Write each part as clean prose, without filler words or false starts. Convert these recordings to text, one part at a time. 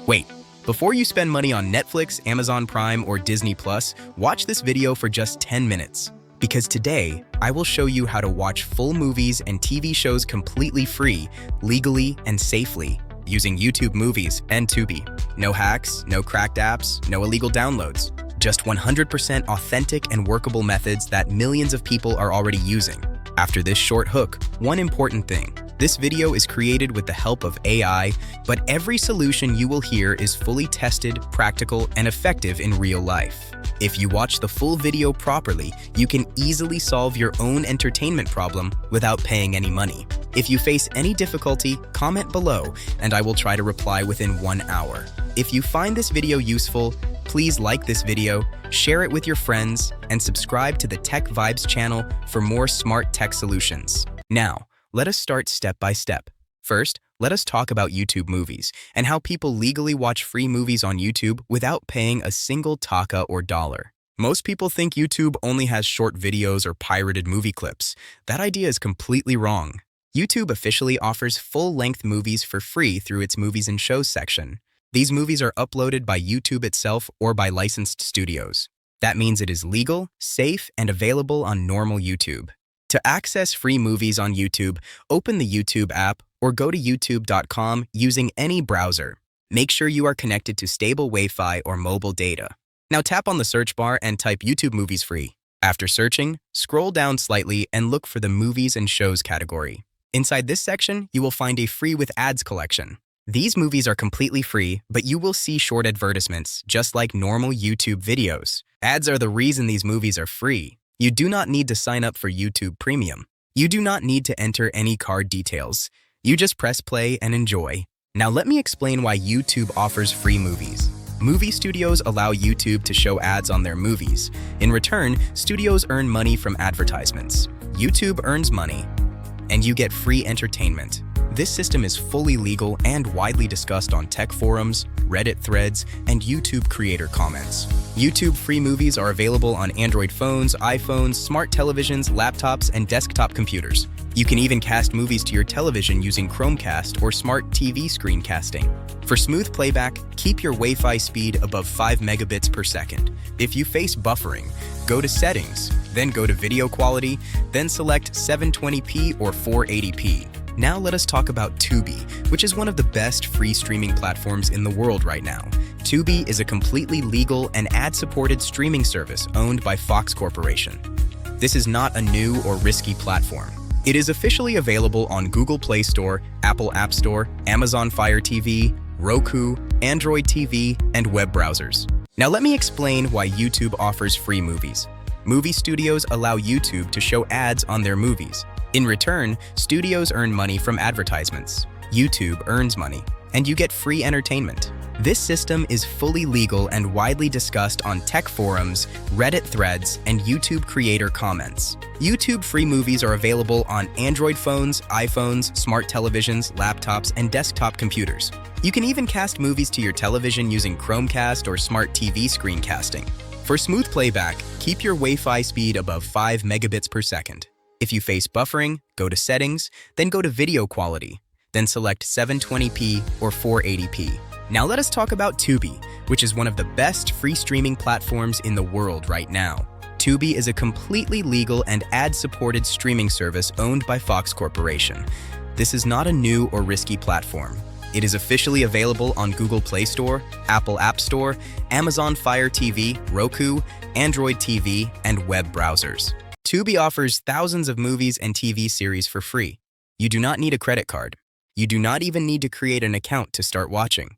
Wait, before you spend money on Netflix, Amazon Prime, or Disney Plus, watch this video for just 10 minutes. Because today, I will show you how to watch full movies and TV shows completely free, legally, and safely using YouTube Movies and Tubi. No hacks, no cracked apps, no illegal downloads. Just 100% authentic and workable methods that millions of people are already using. After this short hook, one important thing. This video is created with the help of AI, but every solution you will hear is fully tested, practical, and effective in real life. If you watch the full video properly, you can easily solve your own entertainment problem without paying any money. If you face any difficulty, comment below, and I will try to reply within 1 hour. If you find this video useful, please like this video, share it with your friends, and subscribe to the Tech Vibes channel for more smart tech solutions. Now, let us start step by step. First, let us talk about YouTube Movies and how people legally watch free movies on YouTube without paying a single taka or dollar. Most people think YouTube only has short videos or pirated movie clips. That idea is completely wrong. YouTube officially offers full-length movies for free through its Movies and Shows section. These movies are uploaded by YouTube itself or by licensed studios. That means it is legal, safe, and available on normal YouTube. To access free movies on YouTube, open the YouTube app or go to youtube.com using any browser. Make sure you are connected to stable Wi-Fi or mobile data. Now tap on the search bar and type YouTube Movies Free. After searching, scroll down slightly and look for the Movies and Shows category. Inside this section, you will find a free with ads collection. These movies are completely free, but you will see short advertisements, just like normal YouTube videos. Ads are the reason these movies are free. You do not need to sign up for YouTube Premium. You do not need to enter any card details. You just press play and enjoy. Now let me explain why YouTube offers free movies. Movie studios allow YouTube to show ads on their movies. In return, studios earn money from advertisements. YouTube earns money, and you get free entertainment. This system is fully legal and widely discussed on tech forums, Reddit threads, and YouTube creator comments. YouTube free movies are available on Android phones, iPhones, smart televisions, laptops, and desktop computers. You can even cast movies to your television using Chromecast or smart TV screencasting. For smooth playback, keep your Wi-Fi speed above 5 megabits per second. If you face buffering, go to Settings, then go to Video Quality, then select 720p or 480p. Now let us talk about Tubi, which is one of the best free streaming platforms in the world right now. Tubi is a completely legal and ad-supported streaming service owned by Fox Corporation. This is not a new or risky platform. It is officially available on Google Play Store, Apple App Store, Amazon Fire TV, Roku, Android TV, and web browsers. Now let me explain why YouTube offers free movies. Movie studios allow YouTube to show ads on their movies. In return, studios earn money from advertisements. YouTube earns money, and you get free entertainment. This system is fully legal and widely discussed on tech forums, Reddit threads, and YouTube creator comments. YouTube free movies are available on Android phones, iPhones, smart televisions, laptops, and desktop computers. You can even cast movies to your television using Chromecast or smart TV screencasting. For smooth playback, keep your Wi-Fi speed above 5 megabits per second. If you face buffering, go to Settings, then go to Video Quality, then select 720p or 480p. Now let us talk about Tubi, which is one of the best free streaming platforms in the world right now. Tubi is a completely legal and ad-supported streaming service owned by Fox Corporation. This is not a new or risky platform. It is officially available on Google Play Store, Apple App Store, Amazon Fire TV, Roku, Android TV, and web browsers. Tubi offers thousands of movies and TV series for free. You do not need a credit card. You do not even need to create an account to start watching.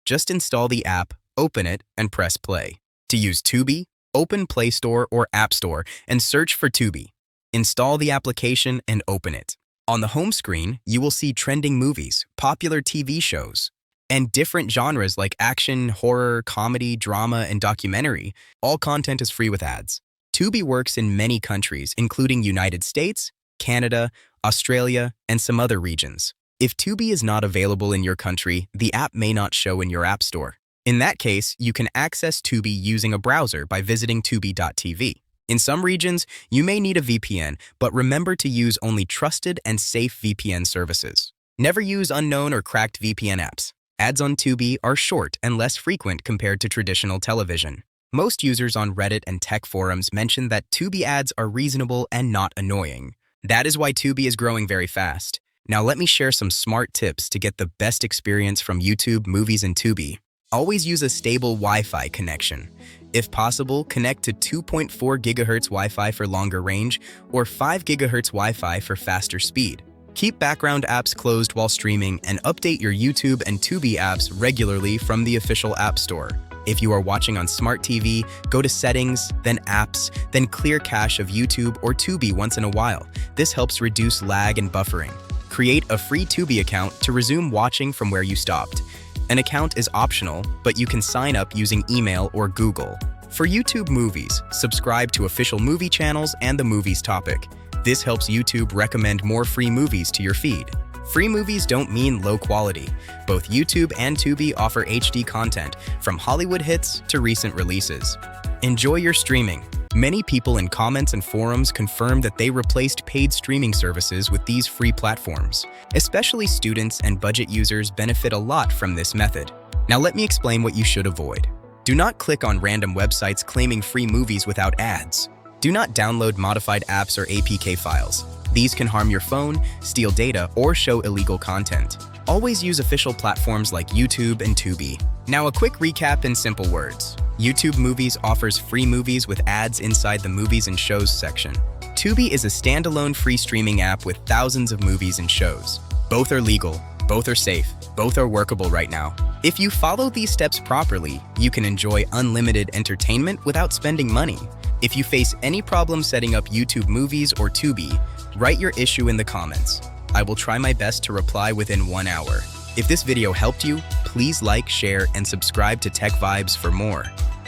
Just install the app, open it, and press play. To use Tubi, open Play Store or App Store and search for Tubi. Install the application and open it. On the home screen, you will see trending movies, popular TV shows, and different genres like action, horror, comedy, drama, and documentary. All content is free with ads. Tubi works in many countries, including United States, Canada, Australia, and some other regions. If Tubi is not available in your country, the app may not show in your app store. In that case, you can access Tubi using a browser by visiting tubi.tv. In some regions, you may need a VPN, but remember to use only trusted and safe VPN services. Never use unknown or cracked VPN apps. Ads on Tubi are short and less frequent compared to traditional television. Most users on Reddit and tech forums mention that Tubi ads are reasonable and not annoying. That is why Tubi is growing very fast. Now let me share some smart tips to get the best experience from YouTube Movies and Tubi. Always use a stable Wi-Fi connection. If possible, connect to 2.4 GHz Wi-Fi for longer range or 5 GHz Wi-Fi for faster speed. Keep background apps closed while streaming and update your YouTube and Tubi apps regularly from the official App Store. If you are watching on Smart TV, go to Settings, then Apps, then Clear Cache of YouTube or Tubi once in a while. This helps reduce lag and buffering. Create a free Tubi account to resume watching from where you stopped. An account is optional, but you can sign up using email or Google. For YouTube Movies, subscribe to official movie channels and the movies topic. This helps YouTube recommend more free movies to your feed. Free movies don't mean low quality. Both YouTube and Tubi offer HD content, from Hollywood hits to recent releases. Enjoy your streaming. Many people in comments and forums confirm that they replaced paid streaming services with these free platforms. Especially students and budget users benefit a lot from this method. Now let me explain what you should avoid. Do not click on random websites claiming free movies without ads. Do not download modified apps or APK files. These can harm your phone, steal data, or show illegal content. Always use official platforms like YouTube and Tubi. Now a quick recap in simple words. YouTube Movies offers free movies with ads inside the Movies and Shows section. Tubi is a standalone free streaming app with thousands of movies and shows. Both are legal, both are safe, both are workable right now. If you follow these steps properly, you can enjoy unlimited entertainment without spending money. If you face any problem setting up YouTube Movies or Tubi, write your issue in the comments. I will try my best to reply within 1 hour. If this video helped you, please like, share, and subscribe to Tech Vibes for more.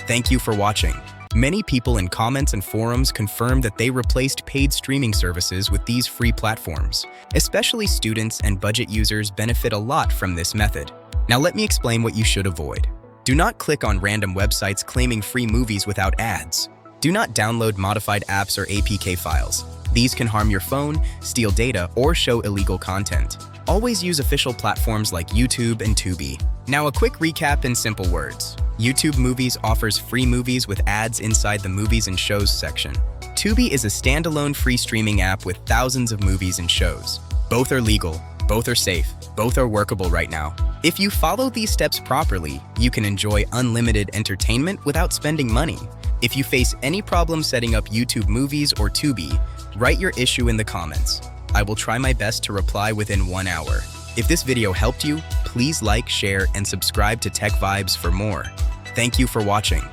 Thank you for watching. Many people in comments and forums confirm that they replaced paid streaming services with these free platforms. Especially students and budget users benefit a lot from this method. Now let me explain what you should avoid. Do not click on random websites claiming free movies without ads. Do not download modified apps or APK files. These can harm your phone, steal data, or show illegal content. Always use official platforms like YouTube and Tubi. Now a quick recap in simple words. YouTube Movies offers free movies with ads inside the Movies and Shows section. Tubi is a standalone free streaming app with thousands of movies and shows. Both are legal, both are safe, both are workable right now. If you follow these steps properly, you can enjoy unlimited entertainment without spending money. If you face any problem setting up YouTube Movies or Tubi, write your issue in the comments. I will try my best to reply within 1 hour. If this video helped you, please like, share, and subscribe to Tech Vibes for more. Thank you for watching.